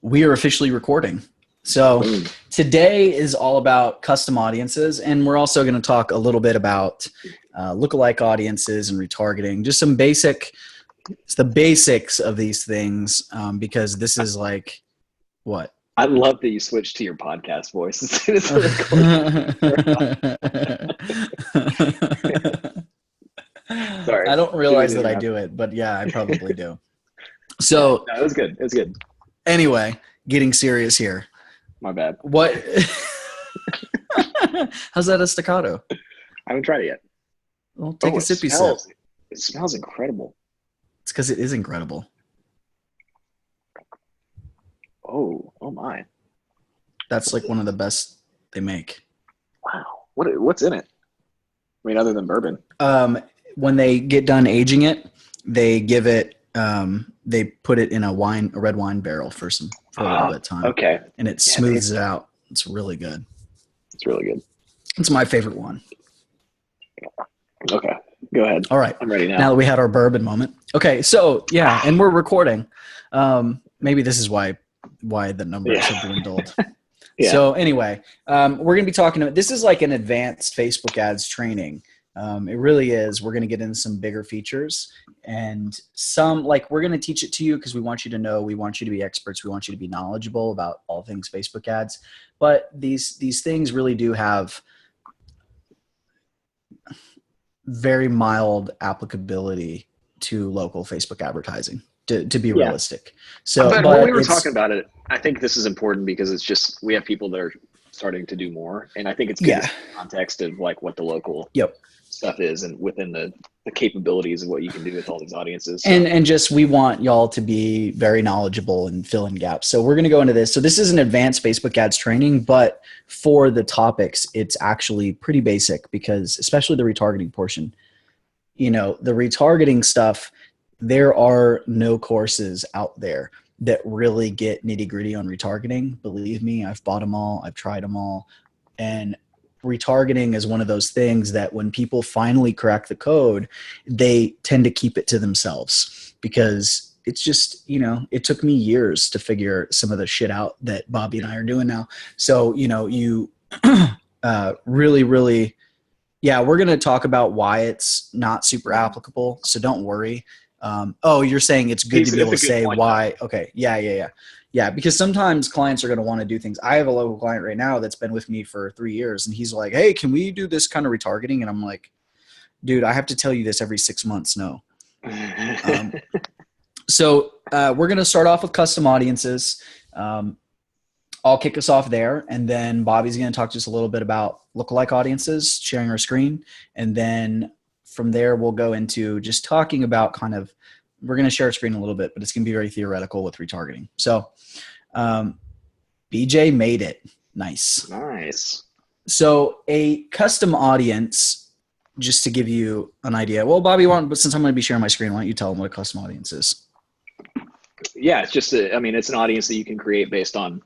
We are officially recording. So today is all about custom audiences, and we're also going to talk a little bit about lookalike audiences and retargeting, just some the basics of these things, because this is like, what? I love that you switched to your podcast voice as soon as recording. Sorry. I don't realize that I do it, but yeah, I probably do. So no, it was good. It was good. Anyway, getting serious here. My bad. What? How's that a staccato? I haven't tried it yet. Well, take a sippy sip. It smells incredible. It's because it is incredible. Oh my. That's like one of the best they make. Wow. What's in it? I mean, other than bourbon. When they get done aging it, they give it, they put it in a red wine barrel for a little bit of time. Okay. And it smooths it out. It's really good. It's really good. It's my favorite one. Okay. Go ahead. All right. I'm ready now. Now that we had our bourbon moment. Okay. So yeah, and we're recording. Maybe this is why the numbers have dwindled. Yeah. So anyway, we're going to be talking about, this is like an advanced Facebook ads training. It really is. We're going to get into some bigger features, and we're going to teach it to you because we want you to know, we want you to be experts. We want you to be knowledgeable about all things Facebook ads, but these things really do have very mild applicability to local Facebook advertising to be realistic. So but when we were talking about it, I think this is important because it's just, we have people that are starting to do more. And I think it's good in the context of like what the local stuff is and within the capabilities of what you can do with all these audiences. So. And just, we want y'all to be very knowledgeable and fill in gaps. So we're going to go into this. So this is an advanced Facebook ads training, but for the topics, it's actually pretty basic because especially the retargeting portion, the retargeting stuff, there are no courses out there that really get nitty gritty on retargeting. Believe me, I've bought them all. I've tried them all. And retargeting is one of those things that when people finally crack the code, they tend to keep it to themselves because it's just, it took me years to figure some of the shit out that Bobby and I are doing now. So, you really, really, we're going to talk about why it's not super applicable. So don't worry. You're saying it's good to be able to say why. Okay. Yeah. Because sometimes clients are going to want to do things. I have a local client right now that's been with me for 3 years and he's like, hey, can we do this kind of retargeting? And I'm like, dude, I have to tell you this every 6 months. No. So we're going to start off with custom audiences. I'll kick us off there. And then Bobby's going to talk to us a little bit about lookalike audiences, sharing our screen. And then from there, we'll go into just talking about we're going to share a screen a little bit, but it's going to be very theoretical with retargeting. So BJ made it. Nice. So a custom audience, just to give you an idea. Well, Bobby, but since I'm going to be sharing my screen, why don't you tell them what a custom audience is? Yeah, it's just, it's an audience that you can create based on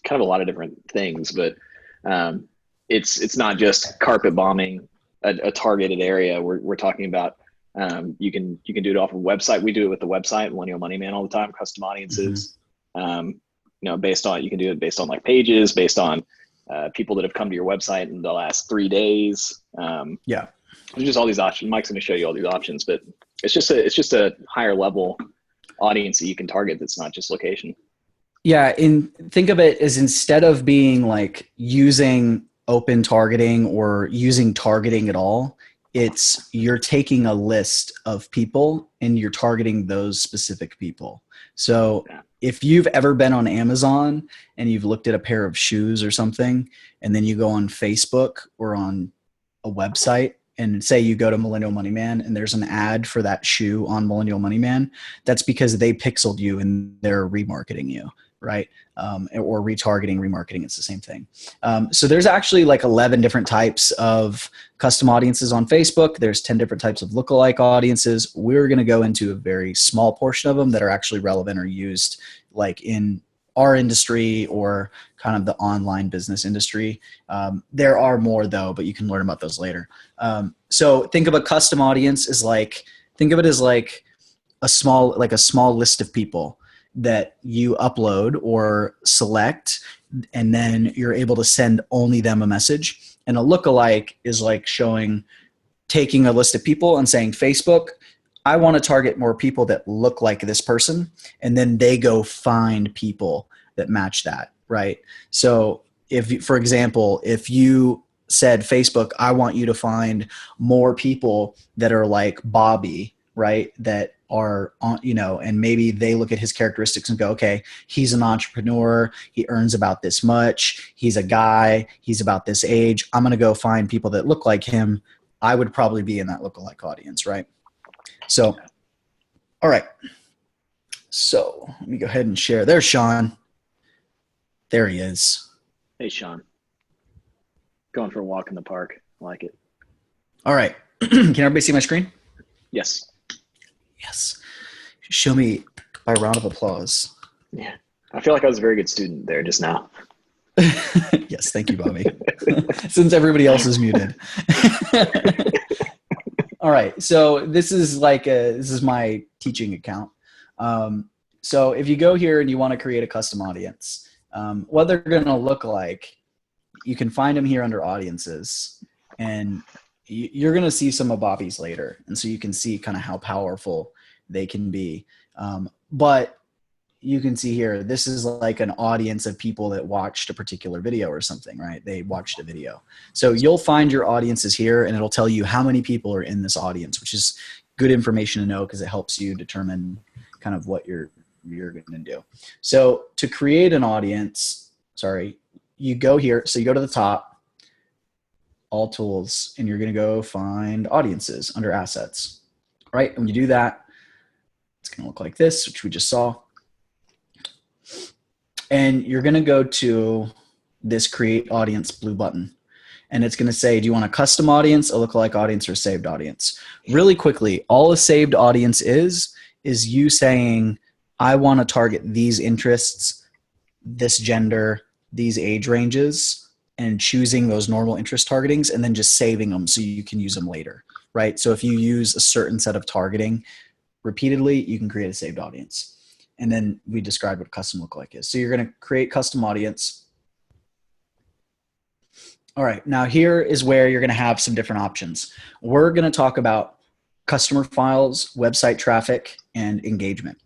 kind of a lot of different things, but it's not just carpet bombing a targeted area. We're talking about you can do it off of a website. We do it with the website Millennial Money Man all the time. Custom audiences, based on, you can do it based on like pages, based on people that have come to your website in the last 3 days. There's just all these options. Mike's going to show you all these options, but it's just a higher level audience that you can target. That's not just location. Yeah, and think of it as, instead of being like using open targeting or using targeting at all, it's you're taking a list of people and you're targeting those specific people. So if you've ever been on Amazon and you've looked at a pair of shoes or something, and then you go on Facebook or on a website and say you go to Millennial Money Man and there's an ad for that shoe on Millennial Money Man, that's because they pixeled you and they're remarketing you, right? Or retargeting, remarketing, it's the same thing. So there's actually like 11 different types of custom audiences on Facebook. There's 10 different types of lookalike audiences. We're going to go into a very small portion of them that are actually relevant or used like in our industry or kind of the online business industry. There are more though, but you can learn about those later. So think of a custom audience as like, think of it as like a small list of people that you upload or select, and then you're able to send only them a message. And a lookalike is like taking a list of people and saying, Facebook, I want to target more people that look like this person. And then they go find people that match that, right? So if, for example, if you said, Facebook, I want you to find more people that are like Bobby, right? That are on, and maybe they look at his characteristics and go, okay, he's an entrepreneur. He earns about this much. He's a guy. He's about this age. I'm going to go find people that look like him. I would probably be in that lookalike audience, right? So, all right. So let me go ahead and share. There's Sean. There he is. Hey, Sean. Going for a walk in the park. I like it. All right. Can everybody see my screen? Yes. Yes. Show me by round of applause. Yeah. I feel like I was a very good student there just now. Yes. Thank you, Bobby. Since everybody else is muted. All right. So this is my teaching account. So if you go here and you want to create a custom audience, what they're going to look like, you can find them here under audiences, and you're going to see some of Bobby's later. And so you can see kind of how powerful they can be. But you can see here, this is like an audience of people that watched a particular video or something, right? They watched a video. So you'll find your audiences here, and it'll tell you how many people are in this audience, which is good information to know because it helps you determine kind of what you're going to do. So to create an audience, you go here. So you go to the top, all tools, and you're going to go find audiences under assets, right? And when you do that, it's going to look like this, which we just saw. And you're going to go to this create audience blue button. And it's going to say, do you want a custom audience, a lookalike audience, or saved audience? Really quickly, all a saved audience is you saying, I want to target these interests, this gender, these age ranges, and choosing those normal interest targetings, and then just saving them so you can use them later, right? So if you use a certain set of targeting repeatedly, you can create a saved audience. And then we described what custom lookalike is. So you're going to create custom audience. All right, now here is where you're going to have some different options. We're going to talk about customer files, website traffic, and engagement.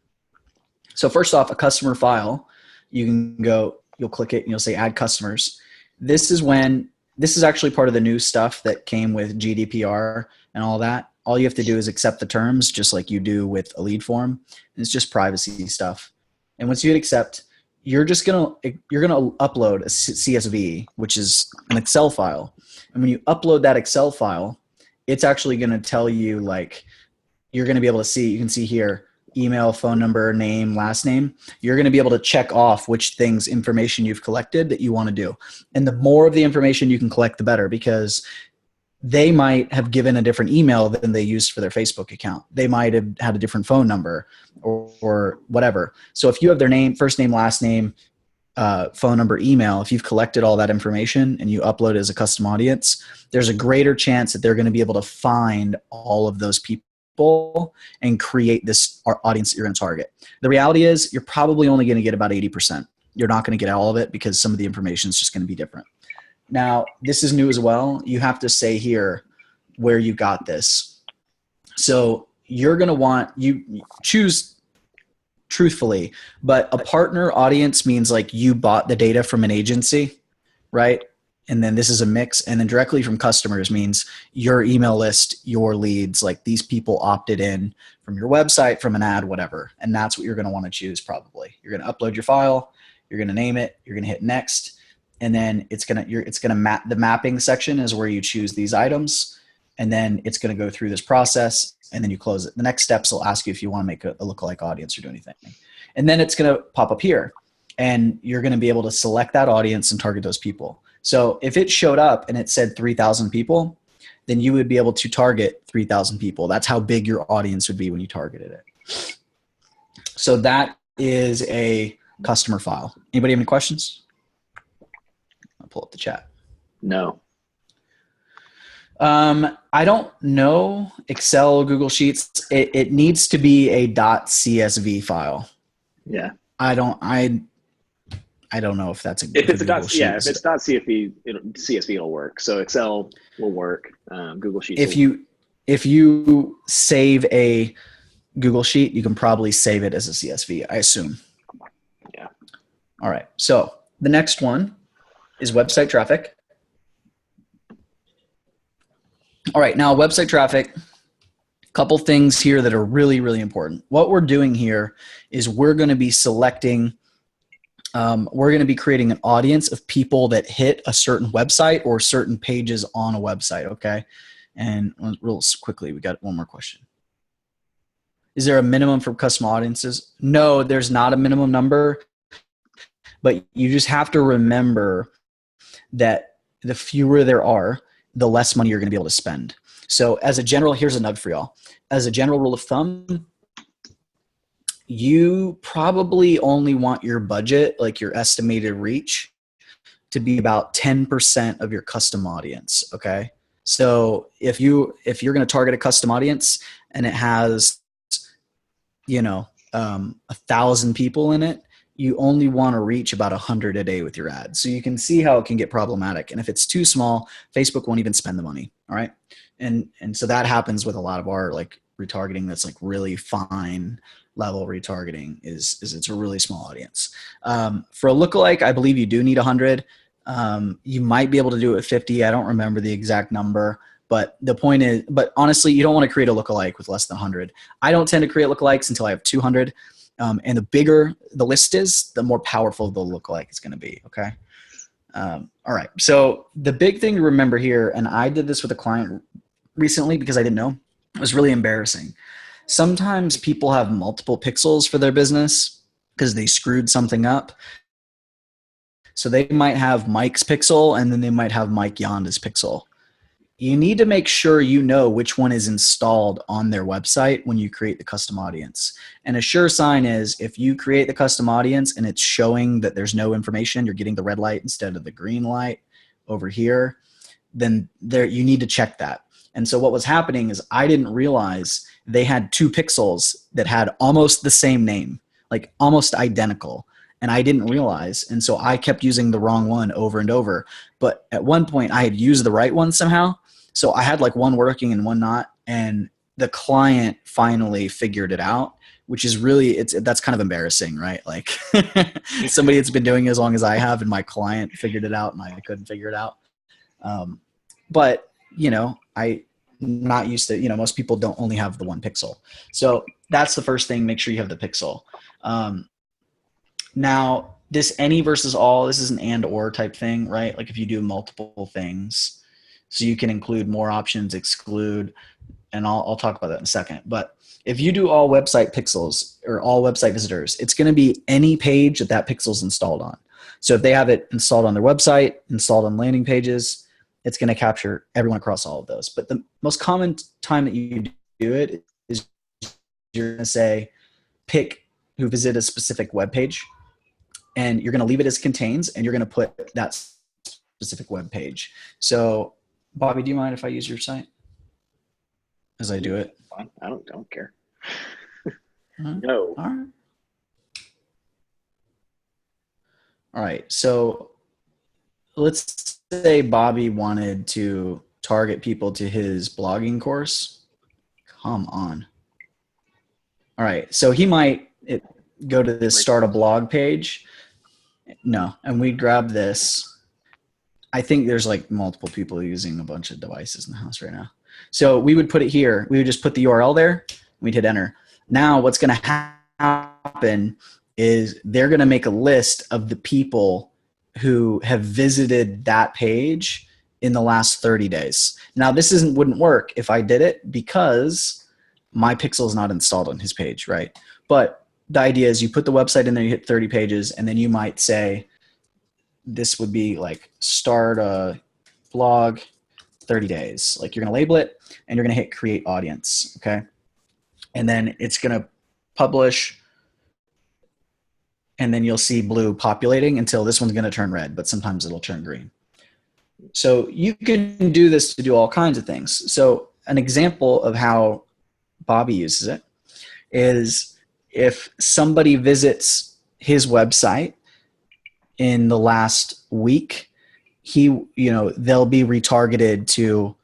So first off, a customer file, you can go, you'll click it and you'll say add customers. This is actually part of the new stuff that came with GDPR and all that. All you have to do is accept the terms just like you do with a lead form. It's just privacy stuff. And once you hit accept, you're going to upload a CSV, which is an Excel file. And when you upload that Excel file, it's actually going to tell you, like, you're going to be able to see, you can see here, email, phone number, name, last name. You're going to be able to check off which information you've collected that you want to do. And the more of the information you can collect, the better, because they might have given a different email than they used for their Facebook account. They might have had a different phone number or whatever. So if you have their name, first name, last name, phone number, email, if you've collected all that information and you upload it as a custom audience, there's a greater chance that they're going to be able to find all of those people and create this audience that you're going to target. The reality is you're probably only going to get about 80%. You're not going to get all of it because some of the information is just going to be different. Now, this is new as well. You have to say here where you got this. So you're going to you choose truthfully, but a partner audience means like you bought the data from an agency, right? And then this is a mix. And then directly from customers means your email list, your leads, like these people opted in from your website, from an ad, whatever. And that's what you're going to want to choose probably. You're going to upload your file. You're going to name it. You're going to hit next. And then it's gonna map. The mapping section is where you choose these items, and then it's gonna go through this process, and then you close it. The next steps will ask you if you want to make a lookalike audience or do anything, and then it's gonna pop up here, and you're gonna be able to select that audience and target those people. So if it showed up and it said 3,000 people, then you would be able to target 3,000 people. That's how big your audience would be when you targeted it. So that is a customer file. Anybody have any questions? Pull up the chat. No. I don't know Excel, Google Sheets. It needs to be a .csv file. Yeah. I don't know if that's If if a it's a Google dot, yeah, sheet if is. it's .csv, CSV will work. So Excel will work. Google Sheets will If work. you save a Google sheet, you can probably save it as a CSV, I assume. Yeah. All right. So the next one is website traffic. All right. Now, website traffic, a couple things here that are really, really important. What we're doing here is we're going to be selecting, we're going to be creating an audience of people that hit a certain website or certain pages on a website. Okay. And real quickly, we got one more question. Is there a minimum for custom audiences? No, there's not a minimum number, but you just have to remember that the fewer there are, the less money you're going to be able to spend. So as a general, here's a nugget for y'all. As a general rule of thumb, you probably only want your budget, like your estimated reach, to be about 10% of your custom audience. Okay. So if you're going to target a custom audience and it has, 1,000 people in it, you only want to reach about 100 a day with your ads. So you can see how it can get problematic. And if it's too small, Facebook won't even spend the money. All right. And so that happens with a lot of our like retargeting that's like really fine level retargeting is it's a really small audience. For a lookalike, I believe you do need 100. You might be able to do it with 50. I don't remember the exact number, but the point is, but honestly, you don't want to create a lookalike with less than 100. I don't tend to create lookalikes until I have 200. And the bigger the list is, the more powerful the lookalike is going to be. Okay. All right. So the big thing to remember here, and I did this with a client recently because I didn't know, it was really embarrassing. Sometimes people have multiple pixels for their business because they screwed something up. So they might have Mike's pixel and then they might have Mike Yanda's pixel. You need to make sure you know which one is installed on their website when you create the custom audience. And a sure sign is if you create the custom audience and it's showing that there's no information, you're getting the red light instead of the green light over here, then there you need to check that. And so what was happening is I didn't realize they had 2 pixels that had almost the same name, like almost identical. And I didn't realize. And so I kept using the wrong one over and over. But at one point I had used the right one somehow. So I had like one working and one not. And the client finally figured it out, which is really, that's kind of embarrassing, right? Like somebody that's been doing it as long as I have and my client figured it out and I couldn't figure it out. But I'm not used to, most people don't only have the one pixel. So that's the first thing. Make sure you have the pixel. Now this any versus all, this is an and or type thing, right? Like if you do multiple things, so you can include more options, exclude, and I'll talk about that in a second. But if you do all website pixels or all website visitors, it's going to be any page that pixel is installed on. So if they have it installed on their website, installed on landing pages, it's going to capture everyone across all of those. But the most common time that you do it is you're going to say, pick who visited a specific web page, and you're going to leave it as contains, and you're going to put that specific web page. So Bobby, do you mind if I use your site as I do it? I don't care. No. All right. All right. So let's say Bobby wanted to target people to his blogging course. Come on. All right. So he might go to this start a blog page. No. And we grab this. I think there's like multiple people using a bunch of devices in the house right now. So we would put it here. We would just put the URL there. We'd hit enter. Now what's going to happen is they're going to make a list of the people who have visited that page in the last 30 days. Now this wouldn't work if I did it because my pixel is not installed on his page, right? But the idea is you put the website in there, you hit 30 pages, and then you might say, this would be like start a blog 30 days. Like you're going to label it and you're going to hit create audience. Okay. And then it's going to publish. And then you'll see blue populating until this one's going to turn red, but sometimes it'll turn green. So you can do this to do all kinds of things. So an example of how Bobby uses it is if somebody visits his website in the last week, they'll be retargeted to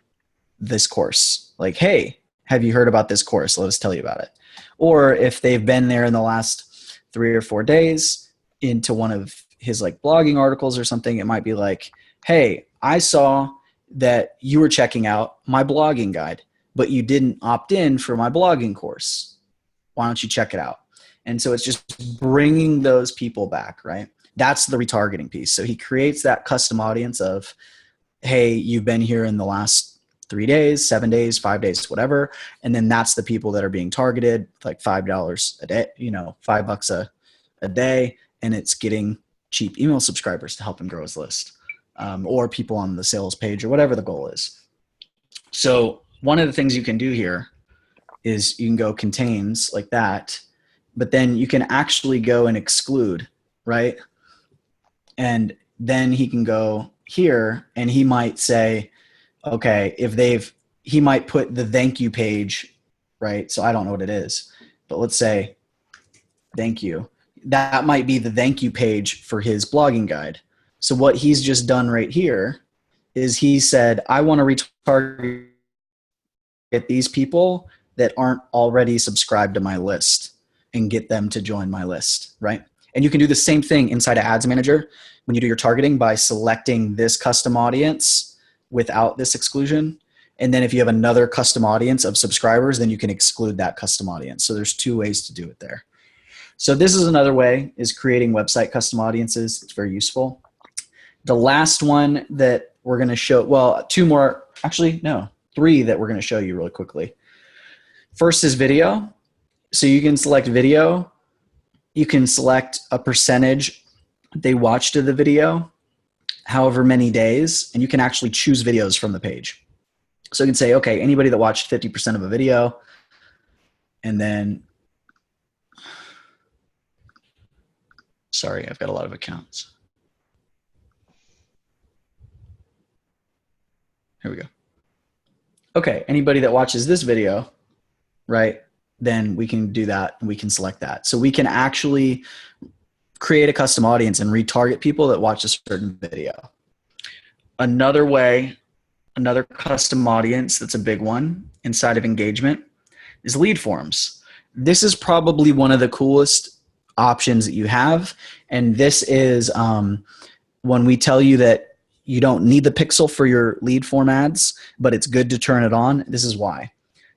this course. Like, hey, have you heard about this course? Let us tell you about it. Or if they've been there in the last 3 or 4 days into one of his like blogging articles or something, it might be like, hey, I saw that you were checking out my blogging guide, but you didn't opt in for my blogging course. Why don't you check it out? And so it's just bringing those people back, right? That's the retargeting piece. So he creates that custom audience of, hey, you've been here in the last 3 days, 7 days, 5 days, whatever. And then that's the people that are being targeted, like $5 a day, $5 a day. And it's getting cheap email subscribers to help him grow his list, or people on the sales page or whatever the goal is. So one of the things you can do here is you can go contains like that, but then you can actually go and exclude, right? And then he can go here and he might say, okay, he might put the thank you page, right? So I don't know what it is, but let's say thank you. That might be the thank you page for his blogging guide. So what he's just done right here is he said, I want to retarget these people that aren't already subscribed to my list and get them to join my list, right? And you can do the same thing inside of Ads Manager when you do your targeting by selecting this custom audience without this exclusion. And then if you have another custom audience of subscribers, then you can exclude that custom audience. So there's 2 ways to do it there. So this is another way, is creating website custom audiences. It's very useful. The last one that we're going to show, well, 2 more, actually, no, 3 that we're going to show you really quickly. First is video. So you can select video. You can select a percentage they watched of the video, however many days, and you can actually choose videos from the page. So you can say, okay, anybody that watched 50% of a video, and then, sorry, I've got a lot of accounts. Here we go. Okay, anybody that watches this video, right, then we can do that and we can select that. So we can actually create a custom audience and retarget people that watch a certain video. Another way, another custom audience that's a big one inside of engagement is lead forms. This is probably one of the coolest options that you have. And this is when we tell you that you don't need the pixel for your lead form ads, but it's good to turn it on. This is why.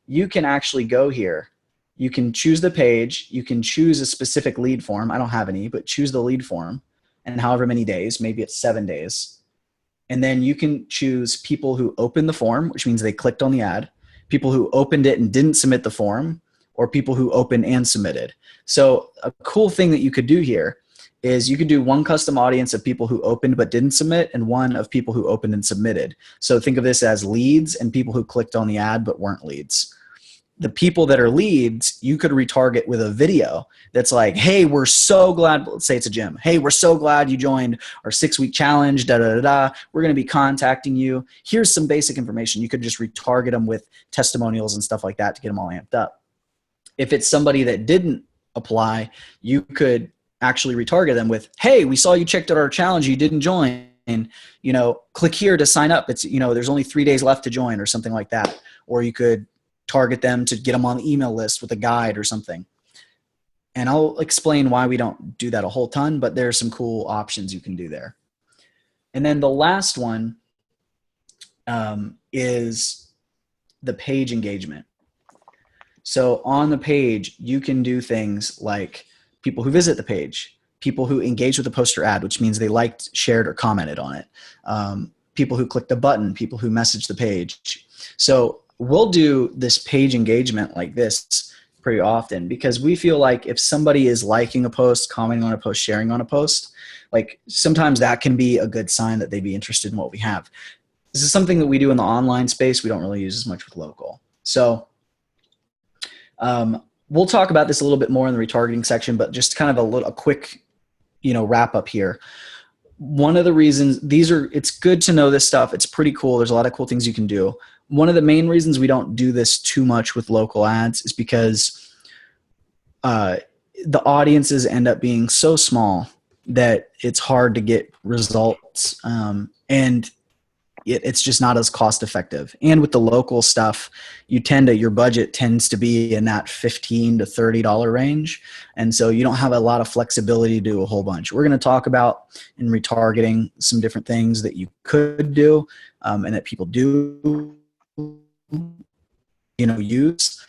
You can actually go here. You can choose the page. You can choose a specific lead form. I don't have any, but choose the lead form and however many days, maybe it's 7 days. And then you can choose people who opened the form, which means they clicked on the ad, people who opened it and didn't submit the form, or people who opened and submitted. So a cool thing that you could do here is you could do one custom audience of people who opened but didn't submit and one of people who opened and submitted. So think of this as leads and people who clicked on the ad but weren't leads. The people that are leads, you could retarget with a video that's like, hey, we're so glad, let's say it's a gym. Hey, we're so glad you joined our 6-week challenge, da, da, da, da. We're going to be contacting you. Here's some basic information. You could just retarget them with testimonials and stuff like that to get them all amped up. If it's somebody that didn't apply, you could actually retarget them with, hey, we saw you checked out our challenge, you didn't join, click here to sign up. It's, there's only 3 days left to join or something like that. Or you could target them to get them on the email list with a guide or something. And I'll explain why we don't do that a whole ton, but there's some cool options you can do there. And then the last one is the page engagement. So on the page, you can do things like people who visit the page, people who engage with the post or ad, which means they liked, shared, or commented on it, people who clicked a button, people who messaged the page. So we'll do this page engagement like this pretty often because we feel like if somebody is liking a post, commenting on a post, sharing on a post, like sometimes that can be a good sign that they'd be interested in what we have. This is something that we do in the online space. We don't really use as much with local. So we'll talk about this a little bit more in the retargeting section, but just kind of a quick, wrap up here. One of the reasons it's good to know this stuff. It's pretty cool. There's a lot of cool things you can do. One of the main reasons we don't do this too much with local ads is because the audiences end up being so small that it's hard to get results. And it's just not as cost effective. And with the local stuff, your budget tends to be in that $15 to $30 range. And so you don't have a lot of flexibility to do a whole bunch. We're going to talk about in retargeting some different things that you could do, and that people do, use.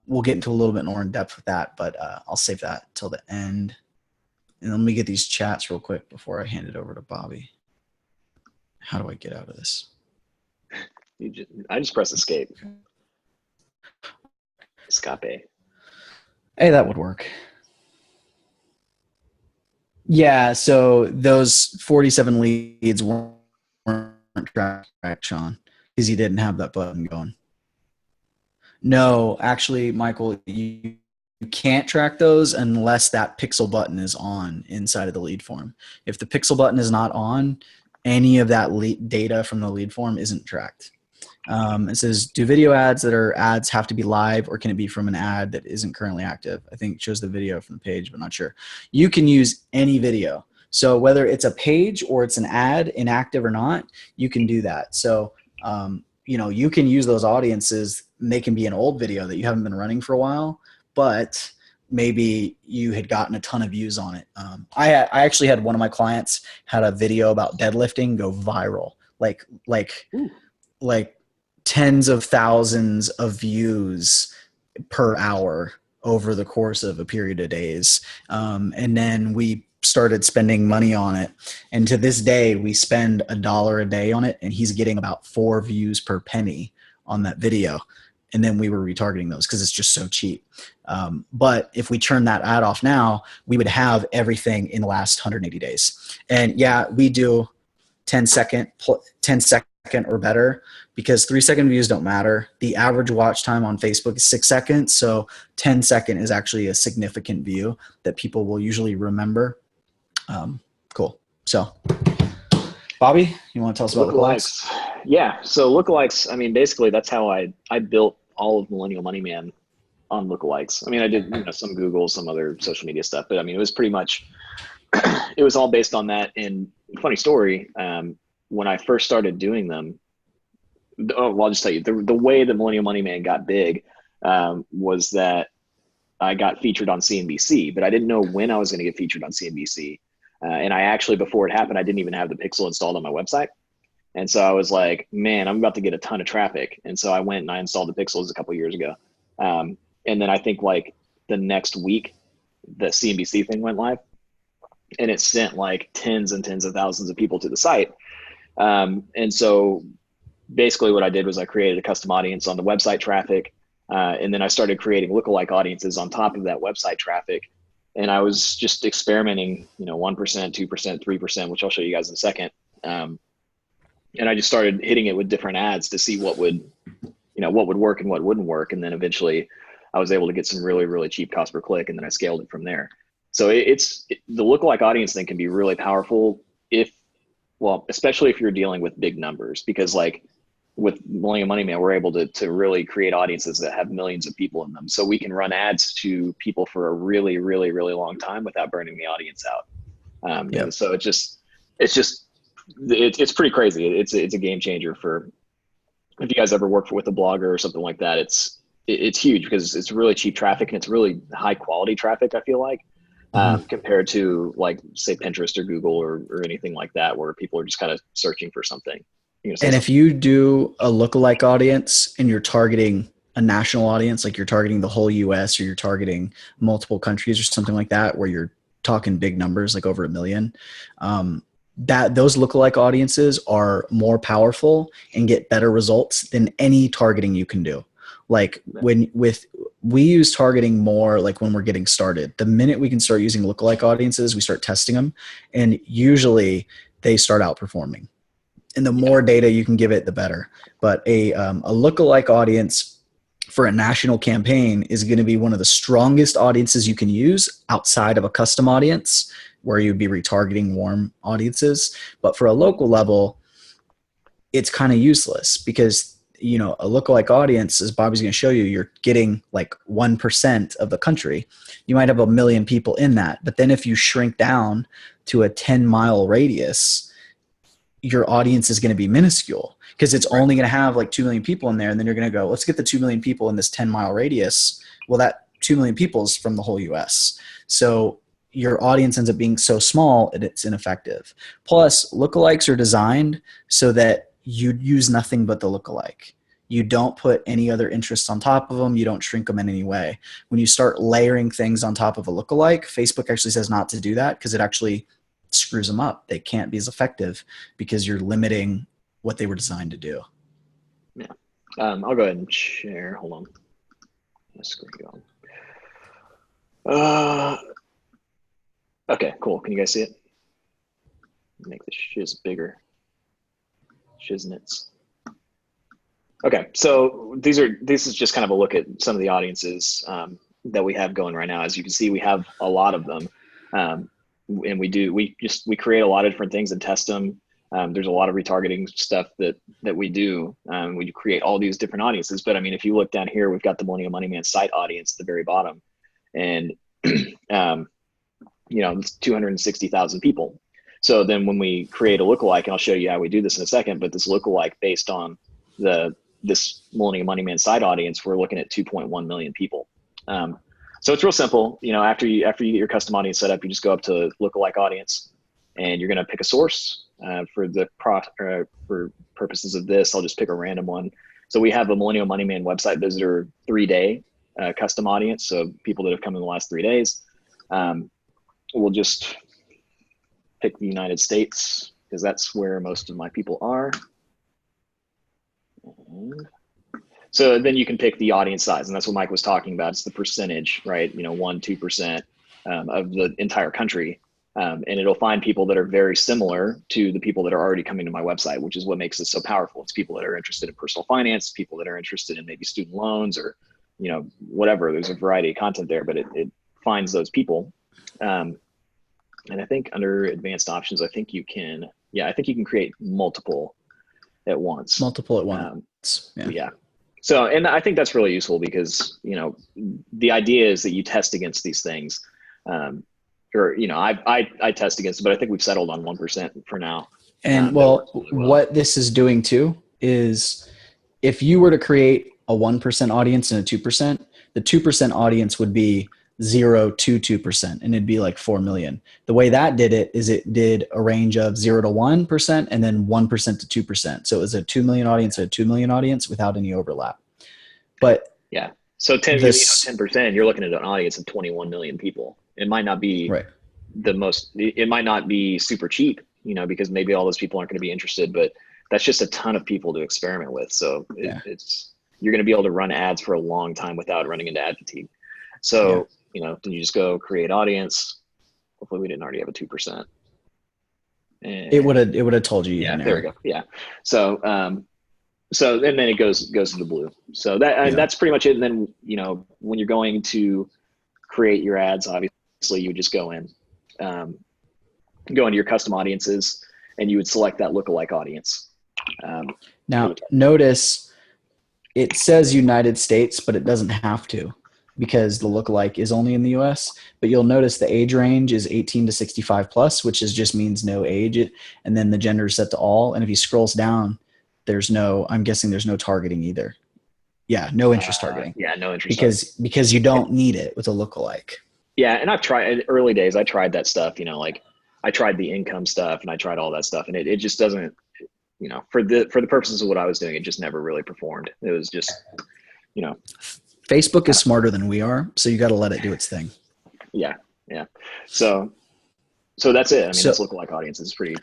We'll get into a little bit more in depth with that, but I'll save that till the end. And let me get these chats real quick before I hand it over to Bobby. How do I get out of this? I just press escape. Escape. Hey, that would work. Yeah, so those 47 leads weren't tracked, Sean, because you didn't have that button going. No, actually, Michael, you can't track those unless that pixel button is on inside of the lead form. If the pixel button is not on, any of that data from the lead form isn't tracked. It says, do video ads that are ads have to be live, or can it be from an ad that isn't currently active? I think it shows the video from the page, but not sure. You can use any video. So whether it's a page or it's an ad, inactive or not, you can do that. So, you can use those audiences, and they can be an old video that you haven't been running for a while, but maybe you had gotten a ton of views on it. I actually had one of my clients had a video about deadlifting go viral, like tens of thousands of views per hour over the course of a period of days. And then we started spending money on it. And to this day, we spend $1 a day on it, and he's getting about 4 views per penny on that video. And then we were retargeting those because it's just so cheap. But if we turn that ad off now, we would have everything in the last 180 days. And yeah, we do 10 second or better, because 3-second views don't matter. The average watch time on Facebook is 6 seconds. So 10-second is actually a significant view that people will usually remember. Cool. So Bobby, you want to tell us about lookalikes? Yeah. So lookalikes, I mean, basically that's how I built all of Millennial Money Man on lookalikes. I mean, I did some Google, some other social media stuff, but I mean, it was pretty much, it was all based on that. And funny story, when I first started doing them, I'll just tell you, the way that Millennial Money Man got big was that I got featured on CNBC, but I didn't know when I was going to get featured on CNBC. And I actually, before it happened, I didn't even have the pixel installed on my website. And so I was like, man, I'm about to get a ton of traffic. And so I went and I installed the pixels a couple of years ago. And then I think like the next week, the CNBC thing went live, and it sent like tens and tens of thousands of people to the site. And so basically what I did was I created a custom audience on the website traffic. And then I started creating lookalike audiences on top of that website traffic. And I was just experimenting, 1%, 2%, 3%, which I'll show you guys in a second. And I just started hitting it with different ads to see what would work and what wouldn't work. And then eventually I was able to get some really, really cheap cost per click. And then I scaled it from there. So the lookalike audience thing can be really powerful especially if you're dealing with big numbers, because like with Millennial Money Man, we're able to really create audiences that have millions of people in them. So we can run ads to people for a really, really, really long time without burning the audience out. And so it's pretty crazy. It's a game changer for, if you guys ever work with a blogger or something like that, it's huge because it's really cheap traffic and it's really high quality traffic, I feel like, compared to like say Pinterest or Google or anything like that, where people are just kind of searching for something. And if you do a lookalike audience and you're targeting a national audience, like you're targeting the whole US or you're targeting multiple countries or something like that, where you're talking big numbers, like over 1 million, those lookalike audiences are more powerful and get better results than any targeting you can do. Like we use targeting more like when we're getting started. The minute we can start using lookalike audiences, we start testing them, and usually they start outperforming. And the more data you can give it, the better. But a lookalike audience for a national campaign is going to be one of the strongest audiences you can use outside of a custom audience where you'd be retargeting warm audiences. But for a local level, it's kind of useless because a lookalike audience, as Bobby's going to show you, you're getting like 1% of the country. You might have 1 million people in that. But then if you shrink down to a 10-mile radius, your audience is going to be minuscule because it's only going to have like 2 million people in there. And then you're going to go, let's get the 2 million people in this 10-mile radius. Well, that 2 million people is from the whole US. So your audience ends up being so small and it's ineffective. Plus, lookalikes are designed so that you use nothing but the lookalike. You don't put any other interests on top of them. You don't shrink them in any way. When you start layering things on top of a lookalike, Facebook actually says not to do that because it actually screws them up. They can't be as effective because you're limiting what they were designed to do. Yeah. I'll go ahead and share. Hold on. My screen going. Okay, cool. Can you guys see it? Make the shiz bigger. Shiznits. Okay, so this is just kind of a look at some of the audiences that we have going right now. As you can see, we have a lot of them, and we create a lot of different things and test them. There's a lot of retargeting stuff that we do. We create all these different audiences. But I mean, if you look down here, we've got the Millennial Money Man site audience at the very bottom, and it's 260,000 people. So then when we create a lookalike, and I'll show you how we do this in a second, but this lookalike based on this Millennial Money Man site audience, we're looking at 2.1 million people. So it's real simple. After you get your custom audience set up, you just go up to lookalike audience, and you're going to pick a source. For purposes of this, I'll just pick a random one. So we have a Millennial Money Man website visitor 3-day custom audience. So people that have come in the last 3 days. We'll just pick the United States because that's where most of my people are. So then you can pick the audience size, and that's what Mike was talking about. It's the percentage, right? 1-2% of the entire country. And it'll find people that are very similar to the people that are already coming to my website, which is what makes it so powerful. It's people that are interested in personal finance, people that are interested in maybe student loans or, whatever. There's a variety of content there, but it finds those people. And I think under advanced options, I think you can create multiple at once. Yeah. So, and I think that's really useful because, the idea is that you test against these things. I test against it, but I think we've settled on 1% for now. And what this is doing too is if you were to create a 1% audience and a 2%, the 2% audience would be 0 to 2%, and it'd be like 4 million. The way that did it is it did a range of 0 to 1% and then 1% to 2%. So it was a 2 million audience and a 2 million audience without any overlap. But yeah, so 10%, you're looking at an audience of 21 million people. It might not be it might not be super cheap, because maybe all those people aren't going to be interested, but that's just a ton of people to experiment with. So you're going to be able to run ads for a long time without running into ad fatigue. So, then you just go create audience. Hopefully we didn't already have a 2%. And it would have told you. Yeah, there we go. Yeah. So, and then it goes to the blue. So that's pretty much it. And then, when you're going to create your ads, obviously you would just go into your custom audiences and you would select that lookalike audience. Now notice it says United States, but it doesn't have to because the lookalike is only in the US, but you'll notice the age range is 18 to 65 plus, which just means no age. And then the gender is set to all. And if he scrolls down, I'm guessing there's no targeting either. Yeah. No interest targeting. No interest. Because you don't need it with a lookalike. Yeah. And I've tried early days. I tried that stuff, I tried the income stuff and I tried all that stuff and it just doesn't, for the purposes of what I was doing, it just never really performed. It was just, Facebook is smarter than we are, so you got to let it do its thing. Yeah. So that's it. I mean, this lookalike audience is pretty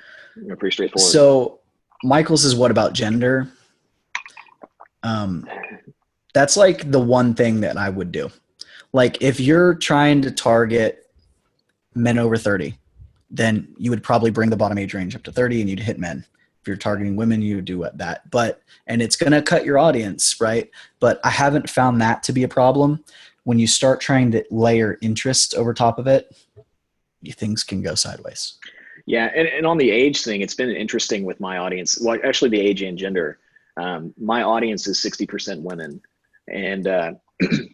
straightforward. So Michael's is what about gender? That's like the one thing that I would do. Like if you're trying to target men over 30, then you would probably bring the bottom age range up to 30 and you'd hit men. If you're targeting women, you do that. And it's going to cut your audience, right? But I haven't found that to be a problem. When you start trying to layer interest over top of it, things can go sideways. Yeah. And on the age thing, it's been interesting with my audience. Well, actually the age and gender. My audience is 60% women, and that,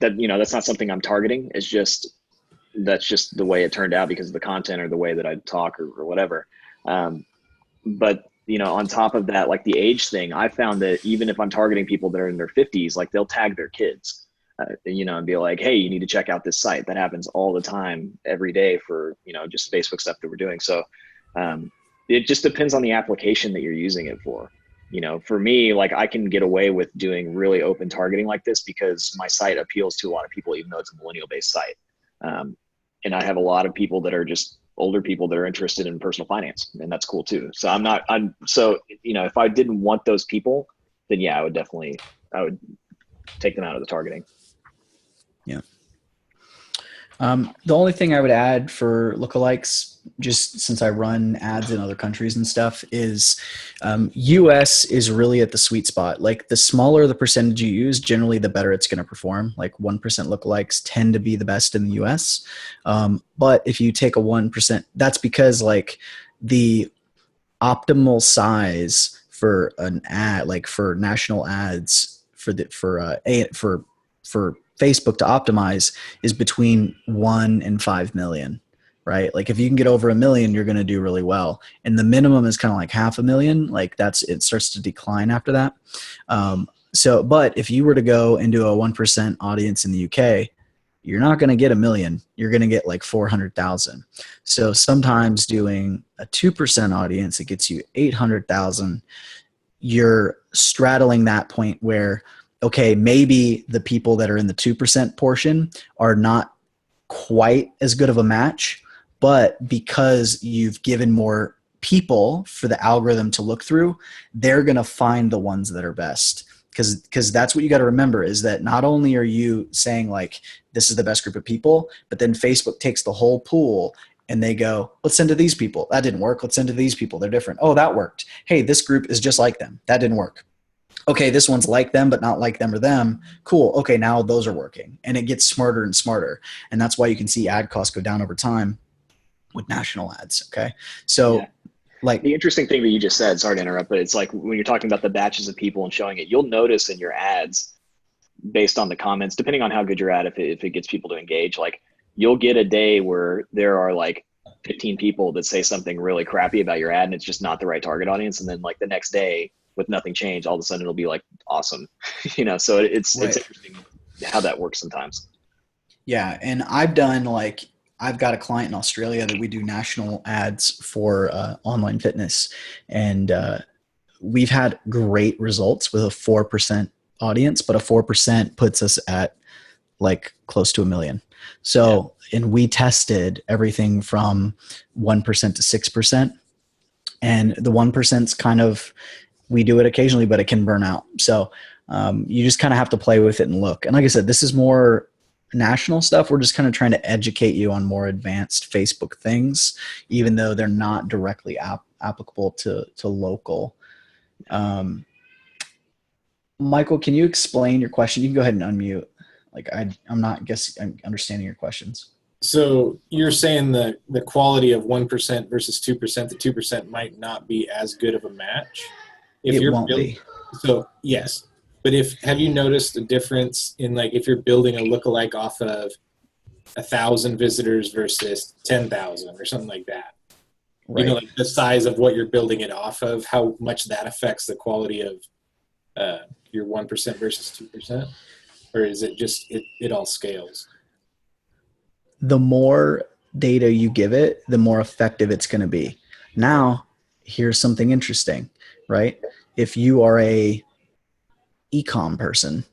that's not something I'm targeting. It's just that's just the way it turned out because of the content or the way that I talk or whatever. But on top of that, like the age thing, I found that even if I'm targeting people that are in their 50s, like they'll tag their kids, and be like, hey, you need to check out this site. That happens all the time, every day for, just Facebook stuff that we're doing. So it just depends on the application that you're using it for. For me, like I can get away with doing really open targeting like this because my site appeals to a lot of people, even though it's a millennial based site. And I have a lot of people that are just older people that are interested in personal finance, and that's cool too. So if I didn't want those people, then yeah, I would take them out of the targeting. Yeah. The only thing I would add for lookalikes, just since I run ads in other countries and stuff, is US is really at the sweet spot. Like the smaller the percentage you use, generally the better it's going to perform. Like 1% lookalikes tend to be the best in the US. But if you take a 1%, that's because like the optimal size for an ad, like for national ads for Facebook to optimize is between 1 and 5 million, right? Like if you can get over 1 million, you're going to do really well. And the minimum is kind of like 500,000. Like it starts to decline after that. But if you were to go into a 1% audience in the UK, you're not going to get 1 million. You're going to get like 400,000. So sometimes doing a 2% audience, it gets you 800,000. You're straddling that point where, okay, maybe the people that are in the 2% portion are not quite as good of a match, but because you've given more people for the algorithm to look through, they're going to find the ones that are best. Because that's what you got to remember is that not only are you saying like, this is the best group of people, but then Facebook takes the whole pool and they go, let's send to these people. That didn't work. Let's send to these people. They're different. Oh, that worked. Hey, this group is just like them. That didn't work. Okay, this one's like them, but not like them or them. Cool. Okay, now those are working. And it gets smarter and smarter. And that's why you can see ad costs go down over time with national ads. Okay. So like the interesting thing that you just said, sorry to interrupt, but it's like when you're talking about the batches of people and showing it, you'll notice in your ads based on the comments, depending on how good you're at, if it gets people to engage, like you'll get a day where there are like 15 people that say something really crappy about your ad and it's just not the right target audience. And then like the next day, with nothing changed, all of a sudden it'll be like awesome, so it's interesting how that works sometimes. Yeah. And I've got a client in Australia that we do national ads for online fitness. And we've had great results with a 4% audience, but a 4% puts us at like close to 1 million. So, and we tested everything from 1% to 6%. And the 1%'s kind of, we do it occasionally, but it can burn out. So you just kind of have to play with it and look. And like I said, this is more national stuff. We're just kind of trying to educate you on more advanced Facebook things, even though they're not directly applicable to local. Michael, can you explain your question? You can go ahead and unmute. Like I'm understanding your questions. So you're saying the quality of 1% versus 2%, the 2% might not be as good of a match. It won't be. So yes, but have you noticed a difference in like if you're building a lookalike off of 1,000 visitors versus 10,000 or something like that? Right. Like the size of what you're building it off of, how much that affects the quality of your 1% versus 2%, or is it just it all scales? The more data you give it, the more effective it's going to be. Now, here's something interesting. Right? If you are a e-com person,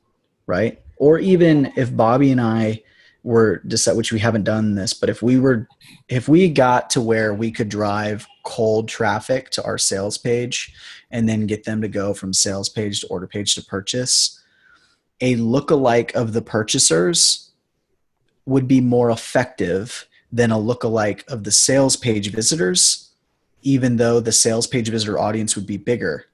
right? Or even if Bobby and I were which we haven't done this, but if we got to where we could drive cold traffic to our sales page and then get them to go from sales page to order page to purchase, a lookalike of the purchasers would be more effective than a lookalike of the sales page visitors, even though the sales page visitor audience would be bigger,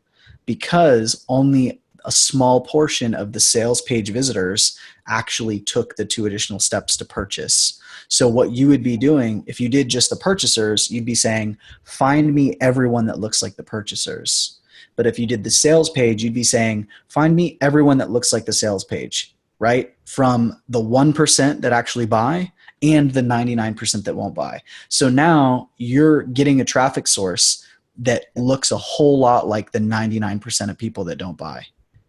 because only a small portion of the sales page visitors actually took the 2 additional steps to purchase. So what you would be doing if you did just the purchasers, you'd be saying, find me everyone that looks like the purchasers. But if you did the sales page, you'd be saying, find me everyone that looks like the sales page, right? From the 1% that actually buy and the 99% that won't buy. So now you're getting a traffic source that looks a whole lot like the 99% of people that don't buy.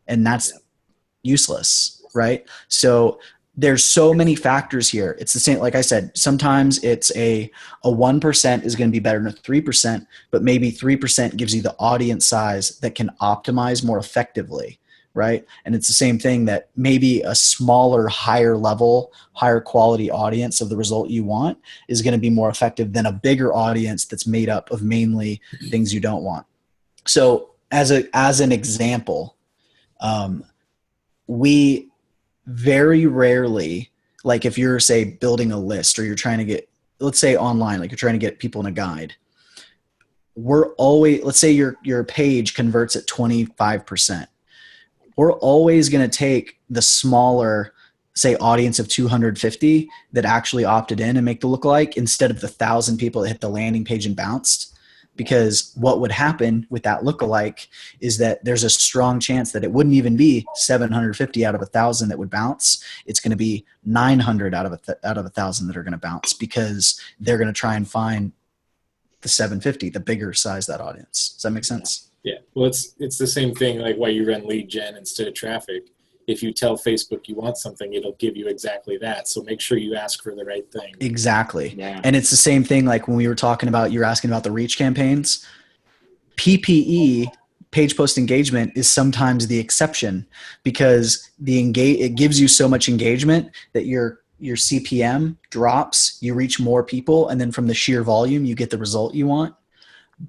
And that's useless, right? So there's so many factors here. It's the same, like I said, sometimes it's a 1% is going to be better than a 3%, but maybe 3% gives you the audience size that can optimize more effectively, right? And it's the same thing that maybe a smaller, higher level, higher quality audience of the result you want is going to be more effective than a bigger audience that's made up of mainly things you don't want. So as an example, we very rarely, like if you're say building a list or you're trying to get, let's say online, like you're trying to get people in a guide, we're always, let's say your page converts at 25%. We're always going to take the smaller, say audience of 250 that actually opted in and make the lookalike instead of the 1,000 people that hit the landing page and bounced. Because what would happen with that lookalike is that there's a strong chance that it wouldn't even be 750 out of 1,000 that would bounce. It's going to be 900 out of 1,000 that are going to bounce because they're going to try and find the 750, the bigger size that audience. Does that make sense? Yeah. Well, it's the same thing like why you run lead gen instead of traffic. If you tell Facebook you want something, it'll give you exactly that. So make sure you ask for the right thing. Exactly. Yeah. And it's the same thing like when we were talking about, you're asking about the reach campaigns. PPE, page post engagement, is sometimes the exception because it gives you so much engagement that your CPM drops, you reach more people, and then from the sheer volume, you get the result you want.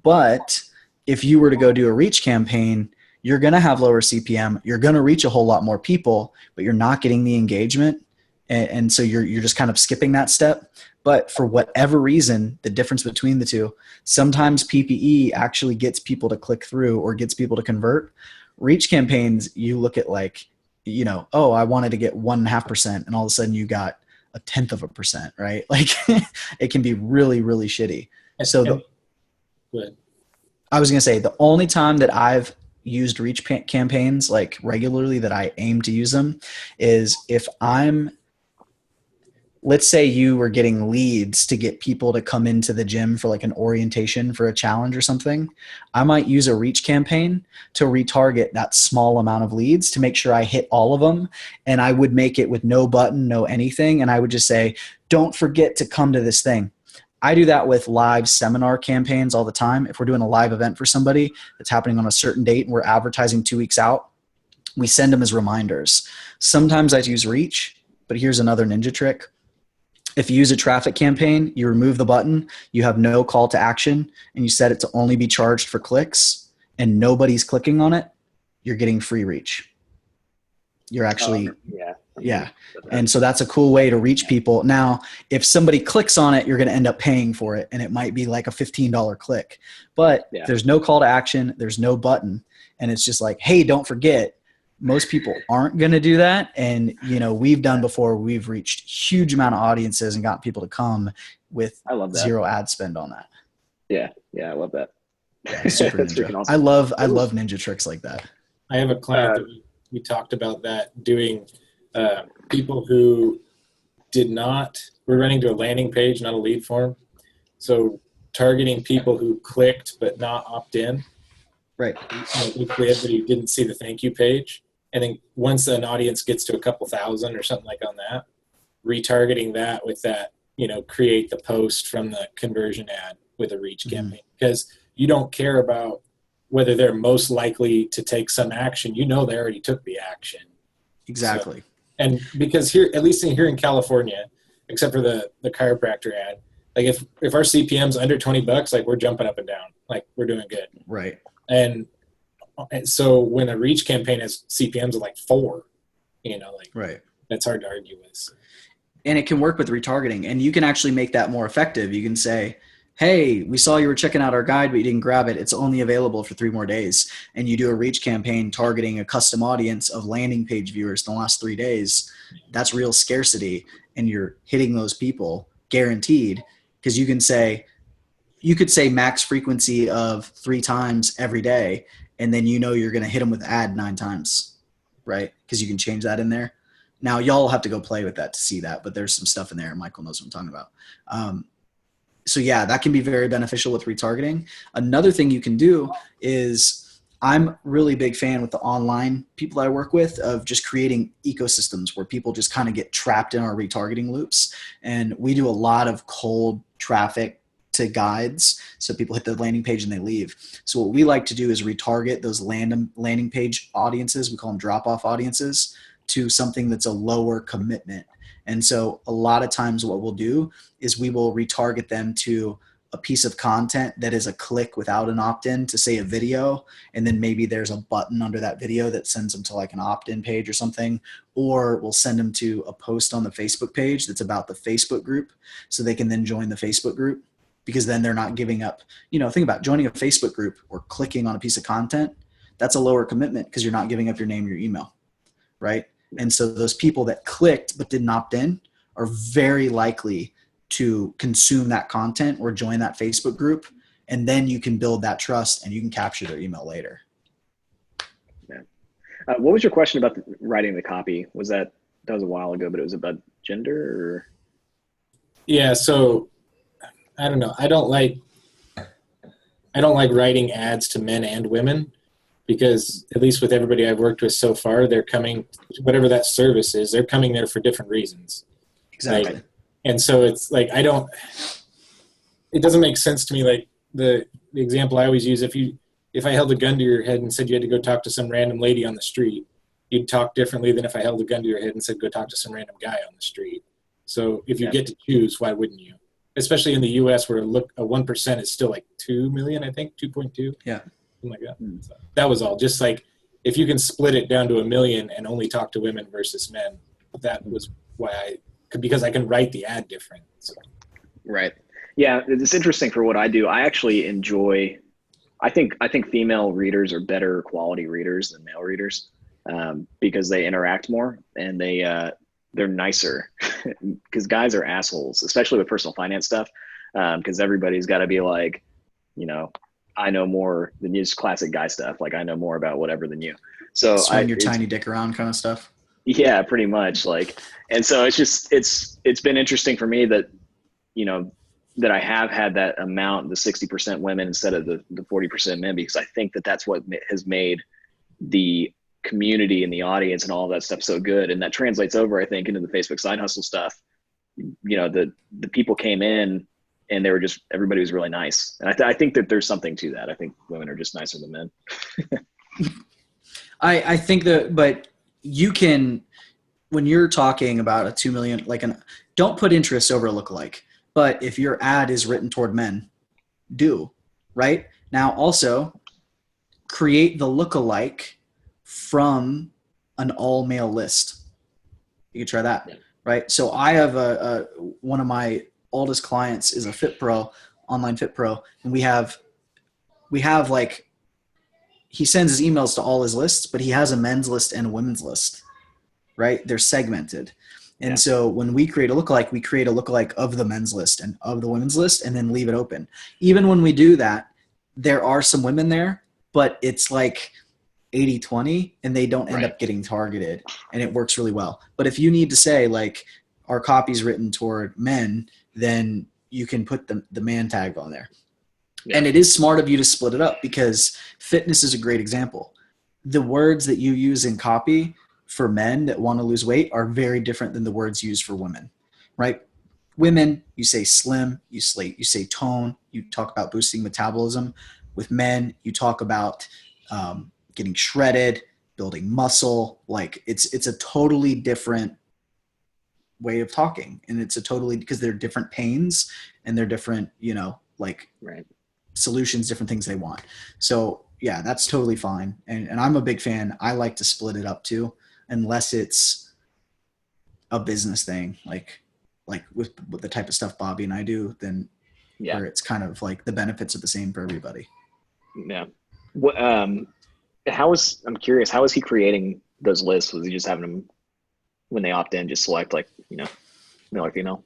But if you were to go do a reach campaign, you're going to have lower CPM. You're going to reach a whole lot more people, but you're not getting the engagement. And so you're just kind of skipping that step. But for whatever reason, the difference between the two, sometimes PPE actually gets people to click through or gets people to convert. Reach campaigns, you look at like, oh, I wanted to get 1.5%. And all of a sudden you got 0.1%, right? Like it can be really, really shitty. So I was going to say the only time that I've used reach campaigns like regularly that I aim to use them is if let's say you were getting leads to get people to come into the gym for like an orientation for a challenge or something. I might use a reach campaign to retarget that small amount of leads to make sure I hit all of them. And I would make it with no button, no anything. And I would just say, don't forget to come to this thing. I do that with live seminar campaigns all the time. If we're doing a live event for somebody that's happening on a certain date and we're advertising 2 weeks out, we send them as reminders. Sometimes I use reach, but here's another ninja trick. If you use a traffic campaign, you remove the button, you have no call to action, and you set it to only be charged for clicks, and nobody's clicking on it, you're getting free reach. You're actually, yeah. And so that's a cool way to reach people. Now, if somebody clicks on it, you're going to end up paying for it, and it might be like a $15 click. But there's no call to action, there's no button, and it's just like, hey, don't forget. Most people aren't going to do that. And, we've done before, we've reached huge amount of audiences and got people to come with zero ad spend on that. Yeah. I love that. Yeah, super ninja. Awesome. I love ninja tricks like that. I have a client that we talked about that doing people who we're running to a landing page, not a lead form. So targeting people who clicked but not opt in. Right. He did, but he didn't see the thank you page. And then once an audience gets to a couple thousand or something like on that, retargeting that with that, create the post from the conversion ad with a reach campaign. Because you don't care about whether they're most likely to take some action. They already took the action. Exactly. So, and because here, at least here in California, except for the chiropractor ad, like if our CPM's under $20, like we're jumping up and down, like we're doing good. Right. And so when a reach campaign has CPMs of like 4, right. That's hard to argue with. And it can work with retargeting, and you can actually make that more effective. You can say, hey, we saw you were checking out our guide, but you didn't grab it. It's only available for 3 more days. And you do a reach campaign targeting a custom audience of landing page viewers in the last 3 days. That's real scarcity. And you're hitting those people guaranteed, because you could say max frequency of 3 times every day. and then you're going to hit them with ad 9 times, right? Because you can change that in there. Now, y'all have to go play with that to see that, but there's some stuff in there. Michael knows what I'm talking about. So yeah, that can be very beneficial with retargeting. Another thing you can do is, I'm really big fan with the online people I work with of just creating ecosystems where people just kind of get trapped in our retargeting loops. And we do a lot of cold traffic to guides. So people hit the landing page and they leave. So what we like to do is retarget those landing page audiences. We call them drop-off audiences, to something that's a lower commitment. And so a lot of times what we'll do is we will retarget them to a piece of content that is a click without an opt-in, to say a video, and then maybe there's a button under that video that sends them to like an opt-in page or something, or we'll send them to a post on the Facebook page that's about the Facebook group, so they can then join the Facebook group, because then they're not giving up. Think about joining a Facebook group or clicking on a piece of content. That's a lower commitment because you're not giving up your name, your email, right? And so those people that clicked but didn't opt in are very likely to consume that content or join that Facebook group. And then you can build that trust and you can capture their email later. Yeah. What was your question about writing the copy? That was a while ago, but it was about gender or? Yeah. So I don't know. I don't like writing ads to men and women, because at least with everybody I've worked with so far, they're coming, whatever that service is, they're coming there for different reasons. Exactly. Like, and so it's like, it doesn't make sense to me. Like the example I always use, if I held a gun to your head and said you had to go talk to some random lady on the street, you'd talk differently than if I held a gun to your head and said, go talk to some random guy on the street. So if you get to choose, why wouldn't you? Especially in the US where a 1% is still like 2 million, I think, 2.2. Yeah. Like that. So that was all. Just like, if you can split it down to 1 million and only talk to women versus men, that was why because I can write the ad different. So. Right. Yeah. It's interesting for what I do. I actually enjoy, I think female readers are better quality readers than male readers, because they interact more and they're nicer, because guys are assholes, especially with personal finance stuff. Because everybody's got to be like, I know more than you, just classic guy stuff. Like, I know more about whatever than you. So swing your tiny dick around kind of stuff. Yeah, pretty much. Like, and so it's been interesting for me that, that I have had that amount, the 60% women instead of the 40% men, because I think that's what has made the community and the audience and all of that stuff so good. And that translates over, I think, into the Facebook side hustle stuff. The people came in, and everybody was really nice. And I think that there's something to that. I think women are just nicer than men. I think but you can, when you're talking about a 2 million, don't put interest over a lookalike. But if your ad is written toward men, right? Now also create the lookalike from an all male list. You can try that, right? So I have one of my oldest clients is a Fit Pro, online Fit Pro, and we have like, he sends his emails to all his lists, but he has a men's list and a women's list, right? They're segmented. And so when we create a lookalike, we create a lookalike of the men's list and of the women's list, and then leave it open. Even when we do that, there are some women there, but it's like 80-20, and they don't end up getting targeted, and it works really well. But if you need to say like, our copy's written toward men, then you can put the man tag on there. Yeah. And it is smart of you to split it up, because fitness is a great example. The words that you use in copy for men that want to lose weight are very different than the words used for women, right? Women, you say slim, you say tone, you talk about boosting metabolism. With men, you talk about getting shredded, building muscle. Like it's a totally different way of talking, and it's because they're different pains and they're different, solutions, different things they want. So yeah, that's totally fine. And I'm a big fan. I like to split it up too, unless it's a business thing, like with the type of stuff Bobby and I do, then where it's kind of like the benefits are the same for everybody. Yeah. What, I'm curious, how is he creating those lists? Was he just having them, when they opt in, just select male or female?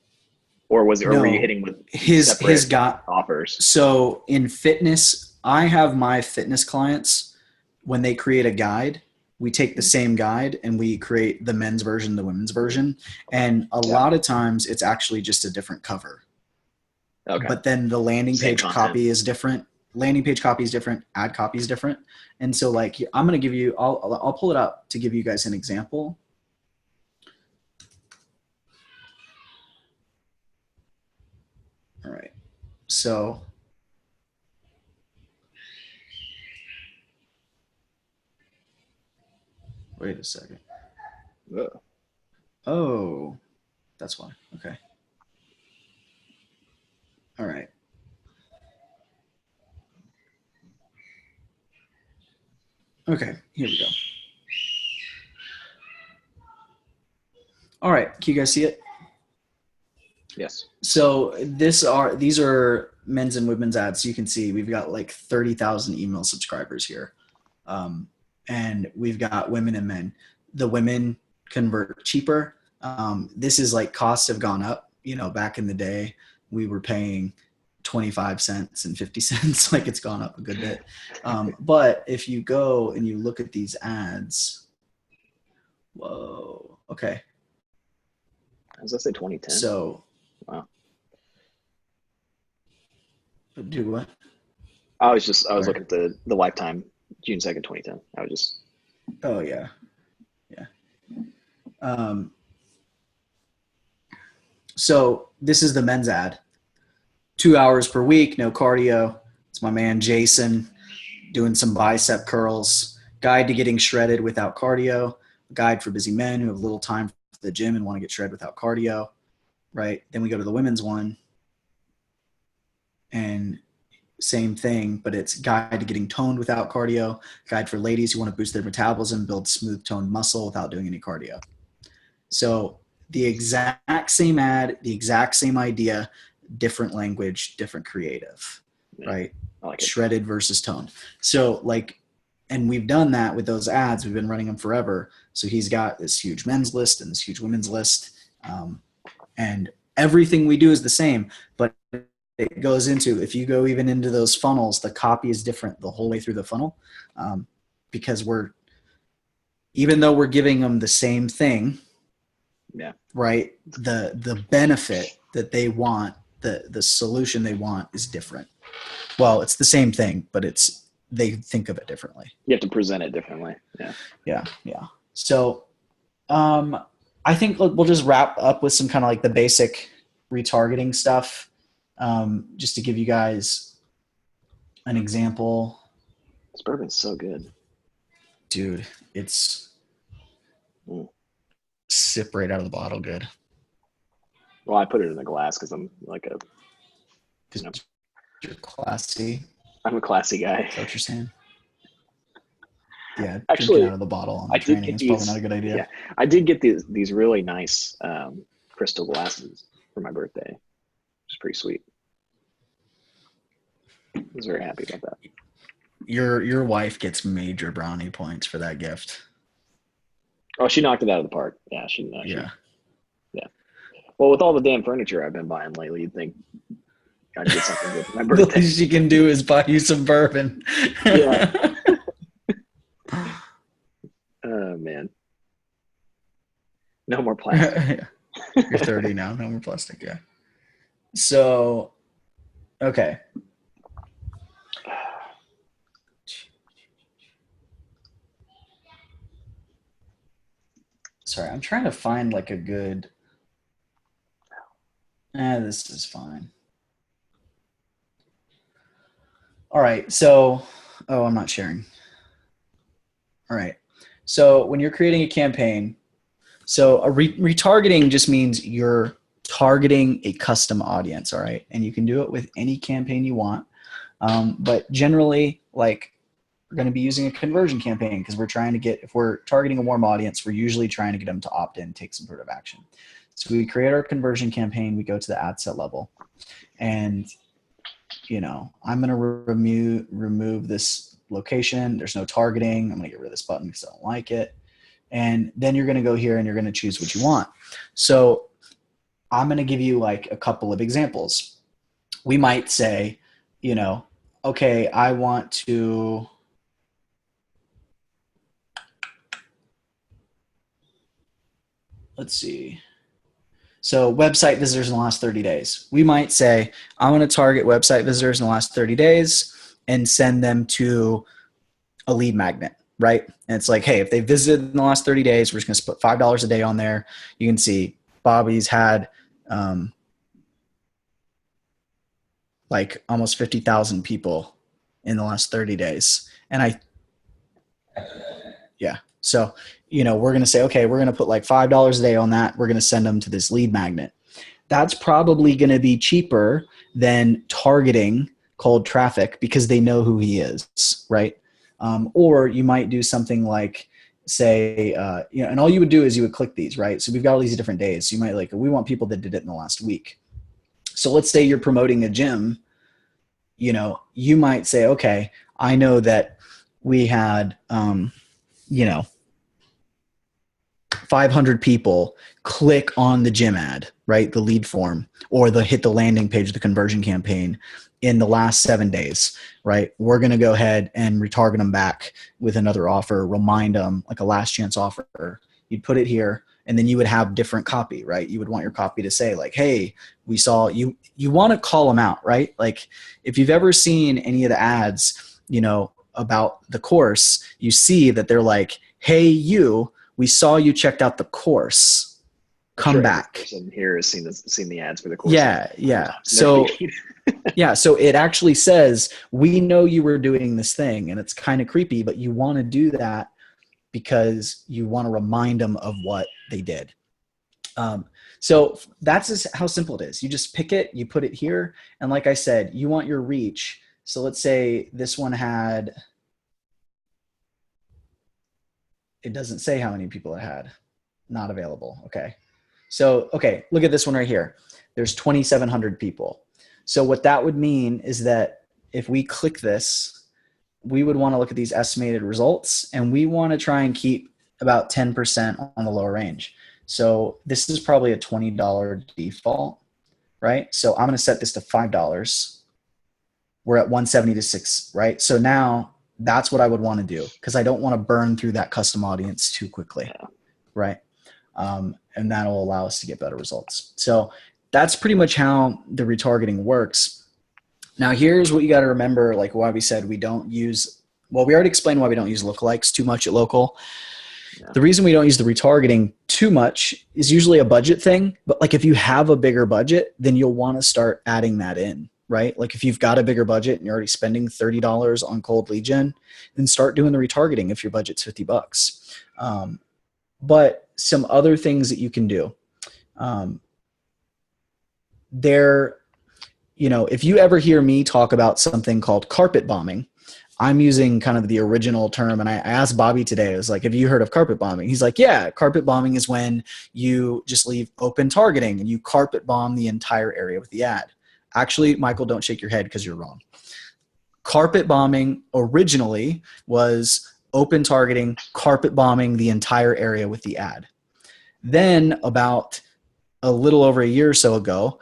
Or were you hitting with his got offers? So in fitness, I have my fitness clients when they create a guide, we take the same guide and we create the men's version, the women's version. And a lot of times it's actually just a different cover. Okay. But then the landing page copy is different. Landing page copy is different. Ad copy is different. And so like, I'm going to give you, I'll pull it up to give you guys an example. All right. So wait a second. Oh, that's why. Okay. All right. Okay, here we go. All right, can you guys see it? Yes. So these are men's and women's ads. So you can see we've got like 30,000 email subscribers here. And we've got women and men. The women convert cheaper. This is like costs have gone up. You know, back in the day, we were paying 25 cents and 50 cents. Like it's gone up a good bit. But if you go and you look at these ads, whoa, okay. Does that say 2010? So, wow. Do what? I was looking at the lifetime, June 2nd, 2010. I was just. Oh yeah. Yeah. So this is the men's ad. 2 hours per week, no cardio. It's my man Jason doing some bicep curls. Guide to getting shredded without cardio. Guide for busy men who have little time for the gym and want to get shredded without cardio. Right. Then we go to the women's one. And same thing, but it's guide to getting toned without cardio. Guide for ladies who want to boost their metabolism, build smooth toned muscle without doing any cardio. So the exact same ad, the exact same idea, different language, different creative, right? I like it. Shredded versus toned. So like, and we've done that with those ads. We've been running them forever. So he's got this huge men's list and this huge women's list. And everything we do is the same, but it goes into, if you go even into those funnels, the copy is different the whole way through the funnel. Because even though we're giving them the same thing, right? The benefit that they want, the solution they want is different. Well, it's the same thing, but they think of it differently. You have to present it differently. Yeah. So, I think we'll just wrap up with some kind of like the basic retargeting stuff. Just to give you guys an example. This bourbon's so good. Dude, it's sip right out of the bottle good. Well, I put it in the glass because I'm like you're classy. I'm a classy guy. Is that what you're saying? Yeah, actually, drinking out of the bottle on the training is probably not a good idea. Yeah, I did get these really nice crystal glasses for my birthday. It's pretty sweet. I was very happy about that. Your wife gets major brownie points for that gift. Oh, she knocked it out of the park. Yeah, yeah. Well, with all the damn furniture I've been buying lately, you'd think I'd get something good for my birthday. The least she can do is buy you some bourbon. Yeah. Oh man. No more plastic. You're 30 now. No more plastic. Yeah. So, okay. Sorry, I'm trying to find like a good. This is fine. All right. So, I'm not sharing. All right. So when you're creating a campaign, so a retargeting just means you're targeting a custom audience. All right. And you can do it with any campaign you want. But generally, like, we're going to be using a conversion campaign because if we're targeting a warm audience, we're usually trying to get them to opt in, take some sort of action. So we create our conversion campaign, we go to the ad set level, and, I'm going to remove this location. There's no targeting. I'm going to get rid of this button because I don't like it. And then you're going to go here and you're going to choose what you want. So I'm going to give you like a couple of examples. We might say, okay, I want to, let's see. So website visitors in the last 30 days. We might say, I want to target website visitors in the last 30 days and send them to a lead magnet, right? And it's like, hey, if they visited in the last 30 days, we're just going to put $5 a day on there. You can see Bobby's had like almost 50,000 people in the last 30 days. And so, we're going to say, okay, we're going to put like $5 a day on that. We're going to send them to this lead magnet. That's probably going to be cheaper than targeting cold traffic because they know who he is, right? Or you might do something like, say, and all you would do is you would click these, right? So we've got all these different days. So you might we want people that did it in the last week. So let's say you're promoting a gym, you might say, okay, I know that we had, 500 people click on the gym ad, right? The lead form, or hit the landing page, the conversion campaign in the last 7 days, right? We're going to go ahead and retarget them back with another offer, remind them like a last chance offer. You'd put it here, and then you would have different copy, right? You would want your copy to say like, hey, we saw you. You want to call them out, right? Like if you've ever seen any of the ads, about the course, you see that they're like, hey, we saw you checked out the course. Come back. Person here has seen the ads for the course. Yeah. So so it actually says, we know you were doing this thing, and it's kind of creepy, but you want to do that because you want to remind them of what they did. So that's just how simple it is. You just pick it, you put it here. And like I said, you want your reach. So let's say this one had, it doesn't say how many people it had. Not available. Okay. So, okay, look at this one right here. There's 2,700 people. So what that would mean is that if we click this, we would want to look at these estimated results, and we want to try and keep about 10% on the lower range. So this is probably a $20 default, right? So I'm going to set this to $5. We're at 170 to 6, right? So now that's what I would want to do, because I don't want to burn through that custom audience too quickly, right? And that'll allow us to get better results. So that's pretty much how the retargeting works. Now here's what you got to remember, like why we said we don't use, well, we already explained why we don't use lookalikes too much at local. Yeah. The reason we don't use the retargeting too much is usually a budget thing. But like if you have a bigger budget, then you'll want to start adding that in, right? Like if you've got a bigger budget and you're already spending $30 on cold lead gen, then start doing the retargeting if your budget's $50. But some other things that you can do, if you ever hear me talk about something called carpet bombing, I'm using kind of the original term. And I asked Bobby today, I was like, have you heard of carpet bombing? He's like, yeah, carpet bombing is when you just leave open targeting and you carpet bomb the entire area with the ad. Actually, Michael, don't shake your head because you're wrong. Carpet bombing originally was open targeting, carpet bombing the entire area with the ad. Then about a little over a year or so ago,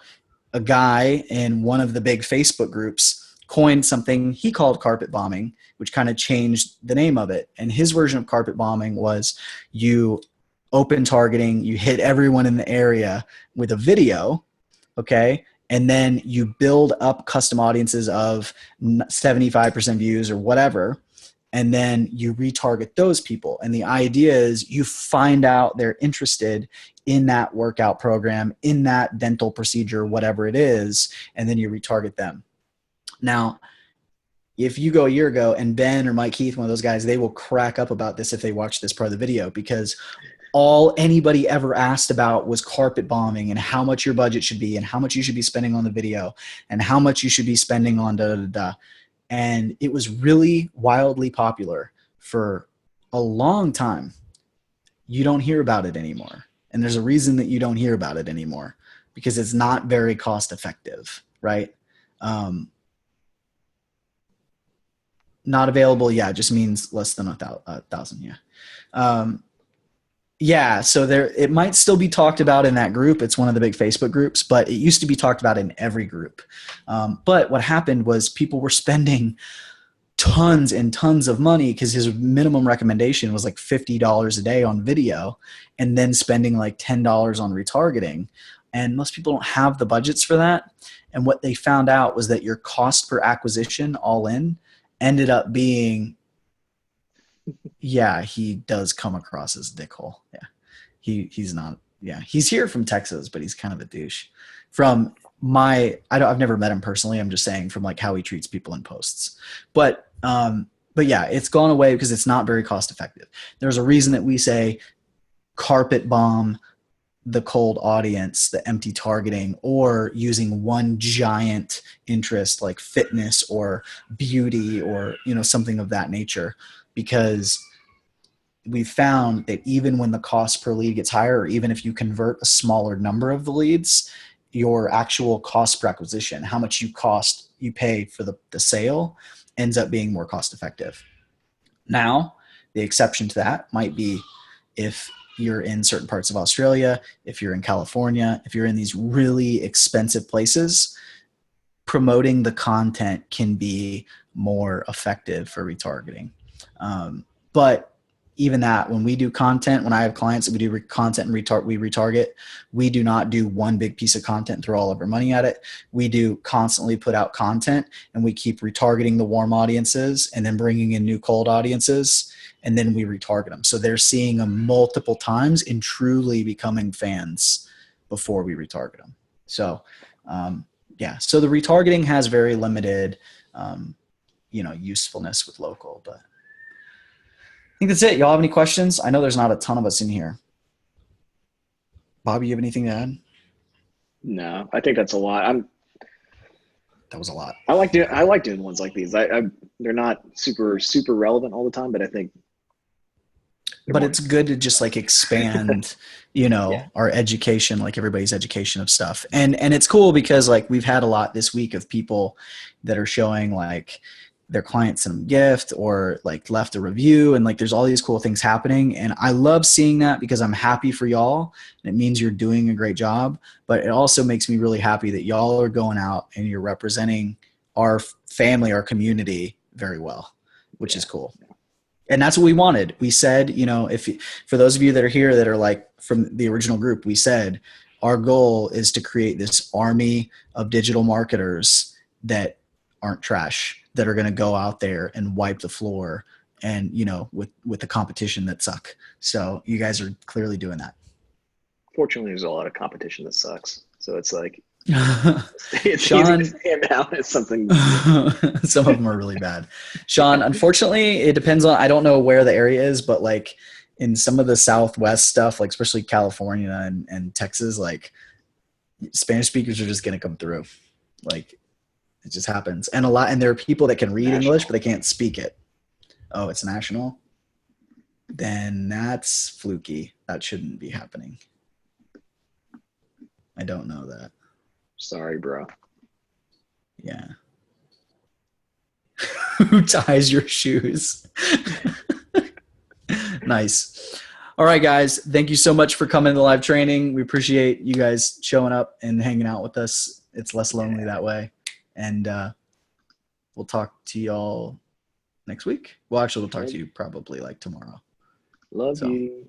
a guy in one of the big Facebook groups coined something he called carpet bombing, which kind of changed the name of it. And his version of carpet bombing was you open targeting, you hit everyone in the area with a video, okay? And then you build up custom audiences of 75% views or whatever, and then you retarget those people. And the idea is you find out they're interested in that workout program, in that dental procedure, whatever it is, and then you retarget them. Now, if you go a year ago and Ben or Mike Heath, one of those guys, they will crack up about this if they watch this part of the video, because all anybody ever asked about was carpet bombing and how much your budget should be and how much you should be spending on the video and how much you should be spending on da-da-da-da. And it was really wildly popular for a long time. You don't hear about it anymore. And there's a reason that you don't hear about it anymore, because it's not very cost effective, right? Not available, yeah, just means less than 1,000, yeah. So it might still be talked about in that group. It's one of the big Facebook groups, but it used to be talked about in every group. But what happened was people were spending tons and tons of money because his minimum recommendation was like $50 a day on video, and then spending like $10 on retargeting. And most people don't have the budgets for that. And what they found out was that your cost per acquisition all in ended up being, yeah, he does come across as a dickhole. Yeah. He's not, yeah, he's here from Texas, but he's kind of a douche. From I've never met him personally. I'm just saying from like how he treats people in posts. But yeah, it's gone away because it's not very cost effective. There's a reason that we say carpet bomb the cold audience, the empty targeting, or using one giant interest like fitness or beauty or, you know, something of that nature, because we found that even when the cost per lead gets higher, or even if you convert a smaller number of the leads, your actual cost per acquisition, how much you pay for the sale, ends up being more cost effective. Now, the exception to that might be if you're in certain parts of Australia, if you're in California, if you're in these really expensive places, promoting the content can be more effective for retargeting. But even that, when we do content, when I have clients that we do content and we retarget, we do not do one big piece of content and throw all of our money at it. We do constantly put out content, and we keep retargeting the warm audiences and then bringing in new cold audiences, and then we retarget them. So they're seeing them multiple times and truly becoming fans before we retarget them. So yeah, so the retargeting has very limited, usefulness with local, but I think that's it. Y'all have any questions? I know there's not a ton of us in here. Bobby, you have anything to add? No, I think that's a lot. That was a lot. I like doing ones like these. They're not super relevant all the time, but I think. But it's good to just like expand, our education, like everybody's education of stuff. And it's cool because like we've had a lot this week of people that are showing like their clients some gift or like left a review, and like there's all these cool things happening, and I love seeing that because I'm happy for y'all, and it means you're doing a great job. But it also makes me really happy that y'all are going out and you're representing our family, our community very well, which is cool. And that's what we wanted. We said, for those of you that are here that are like from the original group, we said our goal is to create this army of digital marketers that aren't trash, that are going to go out there and wipe the floor and, with the competition that suck. So you guys are clearly doing that. Fortunately, there's a lot of competition that sucks. So it's like, it's Sean, easy to stand out as something. Some of them are really bad. Sean, unfortunately, it depends on, I don't know where the area is, but like in some of the Southwest stuff, like especially California and Texas, like Spanish speakers are just going to come through. Like it just happens. And there are people that can read English, but they can't speak it. Oh, it's national? Then that's fluky. That shouldn't be happening. I don't know that. Sorry, bro. Yeah. Who ties your shoes? Nice. All right, guys. Thank you so much for coming to the live training. We appreciate you guys showing up and hanging out with us. It's less lonely that way. And we'll talk to y'all next week. Well, actually, we'll talk to you probably like tomorrow. Love you.